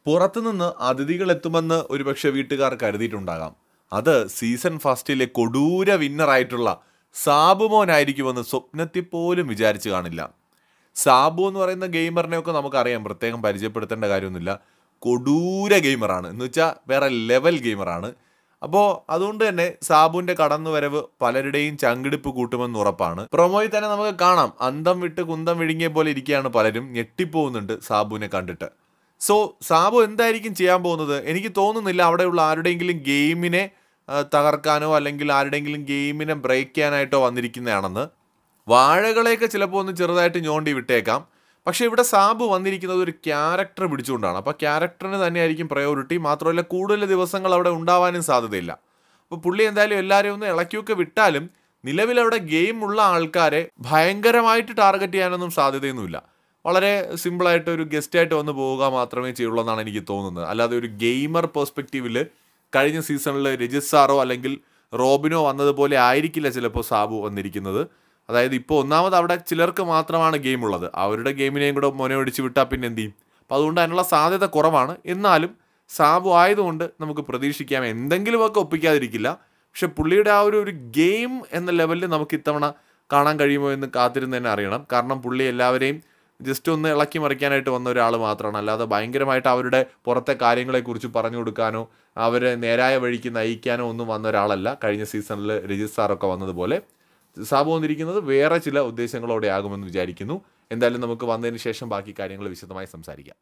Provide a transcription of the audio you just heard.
പുറത്തുനിന്ന് അതിഥികൾ എത്തുമെന്ന് ഒരുപക്ഷെ വീട്ടുകാർ കരുതിയിട്ടുണ്ടാകാം. അത് സീസൺ ഫസ്റ്റിലെ കൊടൂര വിന്നറായിട്ടുള്ള സാബുമോനായിരിക്കുമെന്ന് സ്വപ്നത്തിൽ പോലും വിചാരിച്ചു കാണില്ല. സാബു എന്ന് പറയുന്ന ഗെയിമറിനെയൊക്കെ നമുക്കറിയാം, പ്രത്യേകം പരിചയപ്പെടുത്തേണ്ട കാര്യമൊന്നുമില്ല. കൊടൂര ഗെയിമറാണ്, എന്ന് വെച്ചാൽ വേറെ ലെവൽ ഗെയിമറാണ്. അപ്പോൾ അതുകൊണ്ട് തന്നെ സാബുവിൻ്റെ കടന്നുവരവ് പലരുടെയും ചങ്കിടിപ്പ് കൂട്ടുമെന്ന് ഉറപ്പാണ്. പ്രൊമോയിൽ തന്നെ നമുക്ക് കാണാം, അന്തം വിട്ട് കുന്തം വിഴുങ്ങിയ പോലെ ഇരിക്കുകയാണ് പലരും. ഞെട്ടിപ്പോകുന്നുണ്ട് സാബുവിനെ കണ്ടിട്ട്. സോ സാബു എന്തായിരിക്കും ചെയ്യാൻ പോകുന്നത്? എനിക്ക് തോന്നുന്നില്ല അവിടെയുള്ള ആരുടെയെങ്കിലും ഗെയിമിനെ തകർക്കാനോ അല്ലെങ്കിൽ ആരുടെയെങ്കിലും ഗെയിമിനെ ബ്രേക്ക് ചെയ്യാനായിട്ടോ വന്നിരിക്കുന്നതാണെന്ന്. വാഴകളെയൊക്കെ ചിലപ്പോൾ ഒന്ന് ചെറുതായിട്ട് ഞോണ്ടി വിട്ടേക്കാം. പക്ഷേ ഇവിടെ സാബു വന്നിരിക്കുന്നത് ഒരു ക്യാരക്ടർ പിടിച്ചുകൊണ്ടാണ്. അപ്പോൾ ക്യാരക്ടറിന് തന്നെയായിരിക്കും പ്രയോറിറ്റി. മാത്രമല്ല കൂടുതൽ ദിവസങ്ങൾ അവിടെ ഉണ്ടാവാനും സാധ്യതയില്ല. അപ്പോൾ പുള്ളി എന്തായാലും എല്ലാവരെയും ഒന്ന് ഇളക്കിയൊക്കെ വിട്ടാലും നിലവിലവിടെ ഗെയിം ഉള്ള ആൾക്കാരെ ഭയങ്കരമായിട്ട് ടാർഗറ്റ് ചെയ്യാനൊന്നും സാധ്യതയൊന്നുമില്ല. വളരെ സിമ്പിളായിട്ട് ഒരു ഗസ്റ്റായിട്ട് വന്ന് പോവുക മാത്രമേ ചെയ്യുള്ളൂ എന്നാണ് എനിക്ക് തോന്നുന്നത്. അല്ലാതെ ഒരു ഗെയിമർ പെർസ്പെക്റ്റീവിൽ കഴിഞ്ഞ സീസണിൽ രജിസാറോ അല്ലെങ്കിൽ റോബിനോ വന്നതുപോലെ ആയിരിക്കില്ല ചിലപ്പോൾ സാബു വന്നിരിക്കുന്നത്. അതായത് ഇപ്പോൾ ഒന്നാമത് അവിടെ ചിലർക്ക് മാത്രമാണ് ഗെയിം ഉള്ളത്. അവരുടെ ഗെയിമിനെയും കൂടെ മൊനയൊടിച്ച് വിട്ടാൽ പിന്നെ എന്ത് ചെയ്യും? അപ്പോൾ അതുകൊണ്ട് അതിനുള്ള സാധ്യത കുറവാണ്. എന്നാലും സാബു ആയതുകൊണ്ട് നമുക്ക് പ്രതീക്ഷിക്കാം എന്തെങ്കിലുമൊക്കെ ഒപ്പിക്കാതിരിക്കില്ല. പക്ഷെ പുള്ളിയുടെ ആ ഒരു ഗെയിം എന്ന ലെവലിൽ നമുക്ക് ഇത്തവണ കാണാൻ കഴിയുമോ എന്ന് കാത്തിരുന്ന് തന്നെ അറിയണം. കാരണം പുള്ളി എല്ലാവരെയും ജസ്റ്റ് ഒന്ന് ഇളക്കി മറിക്കാനായിട്ട് വന്ന ഒരാൾ മാത്രമാണ്. അല്ലാതെ ഭയങ്കരമായിട്ട് അവരുടെ പുറത്തെ കാര്യങ്ങളെക്കുറിച്ച് പറഞ്ഞു കൊടുക്കാനോ അവരെ നേരായ വഴിക്ക് നയിക്കാനോ ഒന്നും വന്ന ഒരാളല്ല. കഴിഞ്ഞ സീസണിൽ രജിസ്ട്രാറൊക്കെ വന്നതുപോലെ സാബു വന്നിരിക്കുന്നത് വേറെ ചില ഉദ്ദേശങ്ങളോടെ ആകുമെന്ന് വിചാരിക്കുന്നു. എന്തായാലും നമുക്ക് വന്നതിന് ശേഷം ബാക്കി കാര്യങ്ങൾ വിശദമായി സംസാരിക്കാം.